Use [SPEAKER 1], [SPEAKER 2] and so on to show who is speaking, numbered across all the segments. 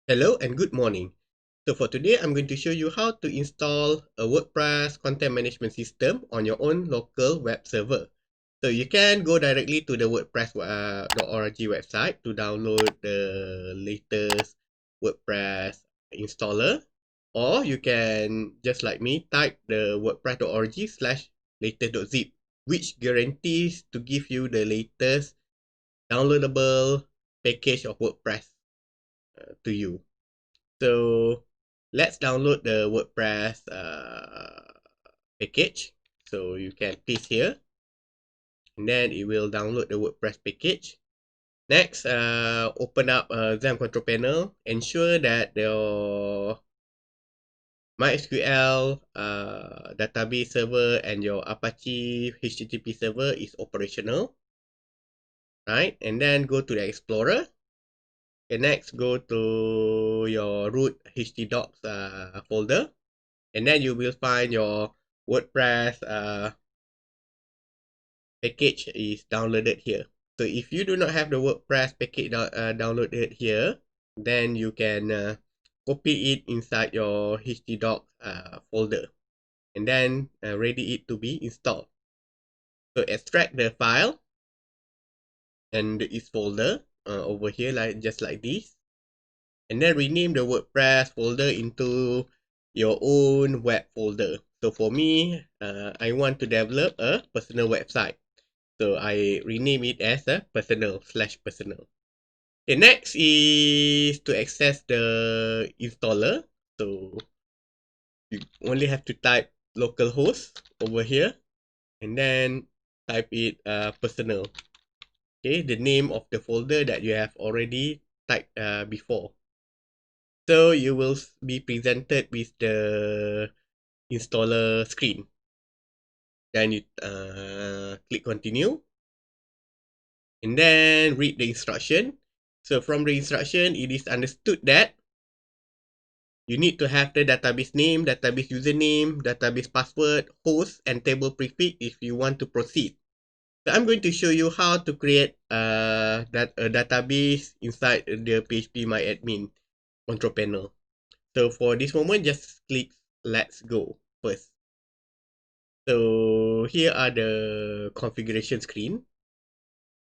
[SPEAKER 1] Hello and good morning. So for today, I'm going to show you how to install a WordPress content management system on your own local web server. So you can go directly to the WordPress.org website to download the latest WordPress installer, or you can, just like me, type the WordPress.org/latest.zip, which guarantees to give you the latest downloadable package of WordPress to you. So let's download the WordPress package. So you can paste here, and then it will download the WordPress package. Next, open up XAMPP control panel. Ensure that your MySQL database server and your Apache HTTP server is operational, right? And then go to the Explorer. Okay, next, go to your root htdocs folder, and then you will find your WordPress package is downloaded here. So if you do not have the WordPress package downloaded here, then you can copy it inside your htdocs folder, and then ready it to be installed. So extract the file and its folder over here, like just like this, and then rename the WordPress folder into your own web folder. So for me, I want to develop a personal website. So I rename it as a personal/personal. Okay, next is to access the installer. So you only have to type localhost over here, and then type it personal. Okay, the name of the folder that you have already typed before. So you will be presented with the installer screen. Then you click continue, and then read the instruction. So from the instruction, it is understood that you need to have the database name, database username, database password, host, and table prefix if you want to proceed. So I'm going to show you how to create a database inside the Phpmyadmin control panel. So for this moment, just click Let's Go first. So here are the configuration screen.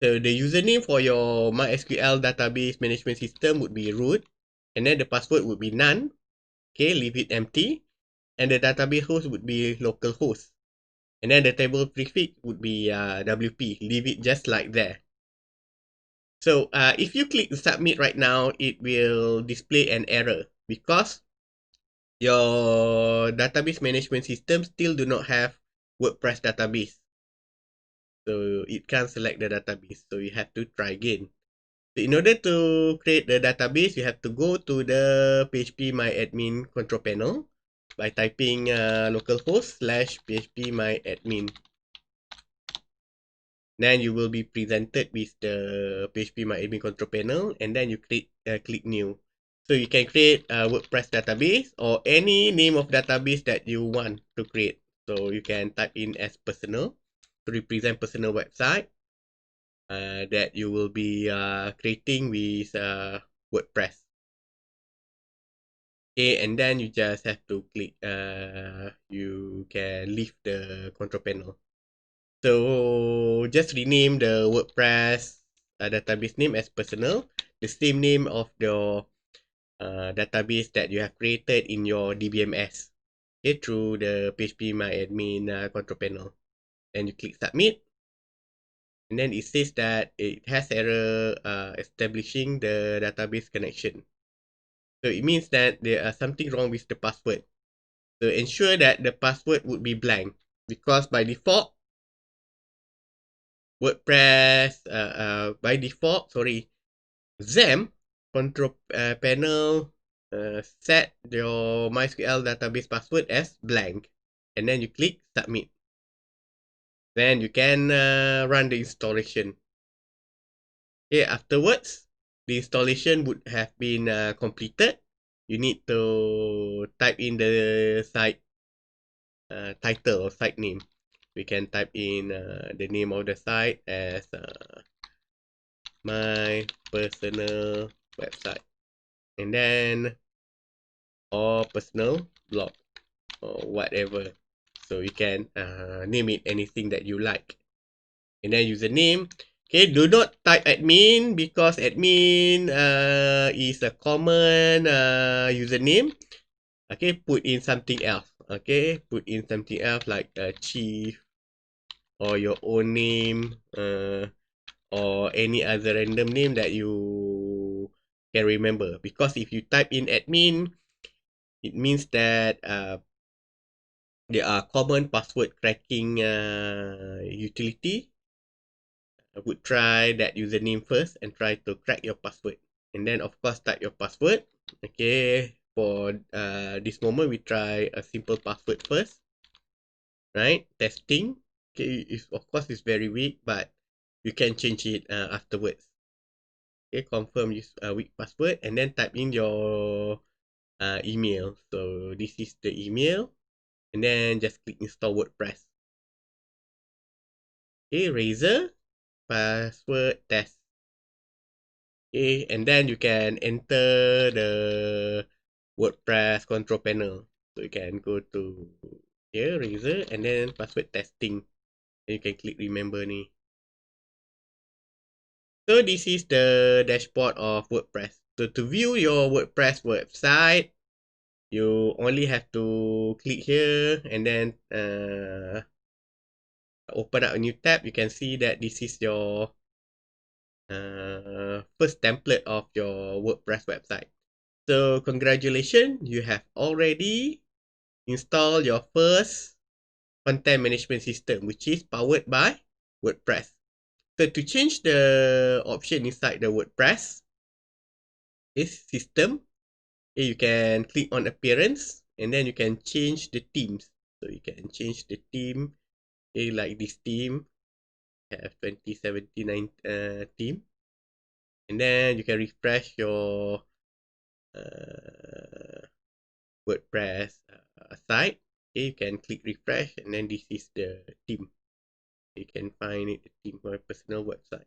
[SPEAKER 1] So the username for your MySQL database management system would be root, and then the password would be none. Okay, leave it empty. And the database host would be localhost. And then the table prefix would be WP. Leave it just like that. So if you click submit right now, it will display an error because your database management system still do not have WordPress database. So it can't select the database. So you have to try again. So in order to create the database, you have to go to the Phpmyadmin control panel by typing localhost/phpmyadmin. Then you will be presented with the Phpmyadmin control panel, and then you click new. So you can create a WordPress database or any name of database that you want to create. So you can type in as personal to represent personal website that you will be creating with WordPress. Okay, and then you just have to click you can leave the control panel. So just rename the WordPress database name as personal, the same name of your database that you have created in your DBMS, okay, through the Phpmyadmin control panel. Then you click submit, and then it says that it has error establishing the database connection. So it means that there is something wrong with the password. So ensure that the password would be blank, because by default WordPress by default, XAMPP control panel set your MySQL database password as blank, and then you click submit. Then you can run the installation. Okay, afterwards, the installation would have been completed. You need to type in the site title or site name. We can type in the name of the site as my personal website. and then or personal blog or whatever. So you can name it anything that you like. And then username. Okay, do not type admin because admin is a common username. Okay, put in something else. Okay, put in something else like chief or your own name or any other random name that you can remember. Because if you type in admin, it means that there are common password cracking utility. I would try that username first and try to crack your password. And then of course type your password. Okay, for this moment we try a simple password first. Right, testing. Okay, of course it's very weak, but you can change it afterwards. Okay, confirm use weak password and then type in your email. So this is the email, and then just click install WordPress. Okay, Razor password test. Okay, and then you can enter the WordPress control panel. So you can go to here, Razor, and then password testing. Then you can click remember ni. So this is the dashboard of WordPress. So to view your WordPress website, you only have to click here and then open up a new tab. You can see that this is your first template of your WordPress website. So congratulations, you have already installed your first content management system, which is powered by WordPress. So to change the option inside the WordPress is system, you can click on appearance and then you can change the themes. So you can change the theme, like this theme, have 2079 theme, and then you can refresh your WordPress site. Okay, you can click refresh and then this is the theme. You can find it, the theme for a personal website.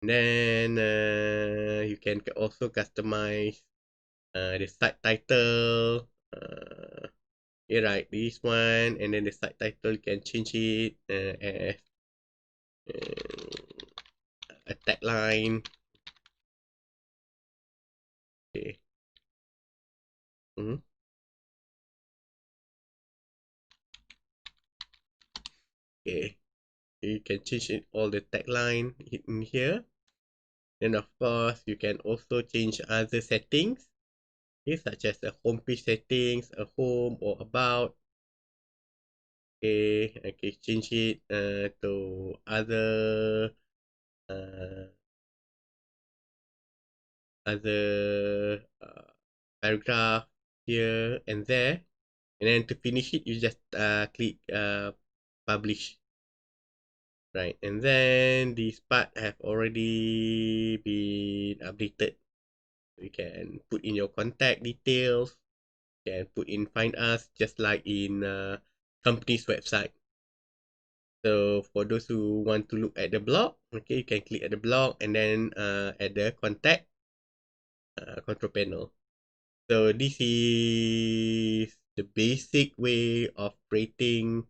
[SPEAKER 1] And then you can also customize the site title. Okay, right, this one, and then the site title you can change it as a tagline. Okay. Mm-hmm. Okay. You can change it, all the tagline in here. Then of course you can also change other settings, okay, such as the homepage settings, a home or about. Okay, change it to other uh, paragraph here and there. And then to finish it, you just click publish. Right, and then this part have already been updated. You can put in your contact details. You can put in find us just like in company's website. So for those who want to look at the blog, okay, you can click at the blog and then at the contact control panel. So this is the basic way of creating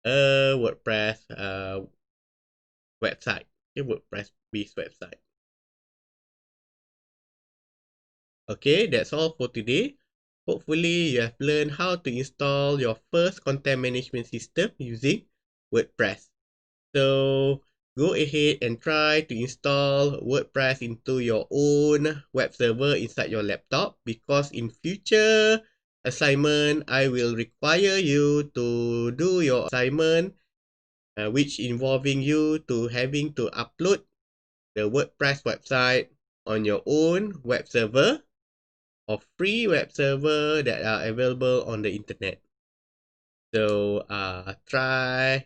[SPEAKER 1] a WordPress website, a WordPress based website. Okay, that's all for today. Hopefully you have learned how to install your first content management system using WordPress. So go ahead and try to install WordPress into your own web server inside your laptop, because in future assignment, I will require you to do your assignment, which involving you to having to upload the WordPress website on your own web server or free web server that are available on the internet. So try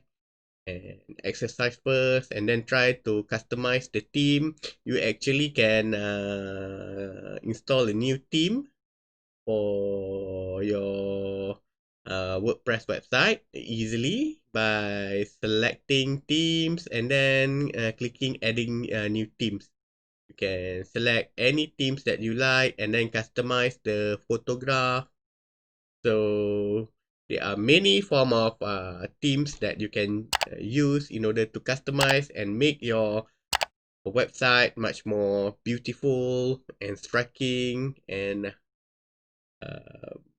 [SPEAKER 1] and exercise first and then try to customize the theme. You actually can install a new theme for your WordPress website easily by selecting themes and then clicking adding new themes. You can select any themes that you like and then customize the photograph. So there are many form of themes that you can use in order to customize and make your website much more beautiful and striking and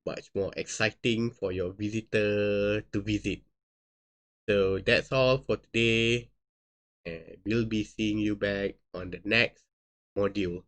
[SPEAKER 1] much more exciting for your visitor to visit. So that's all for today, and we'll be seeing you back on the next module.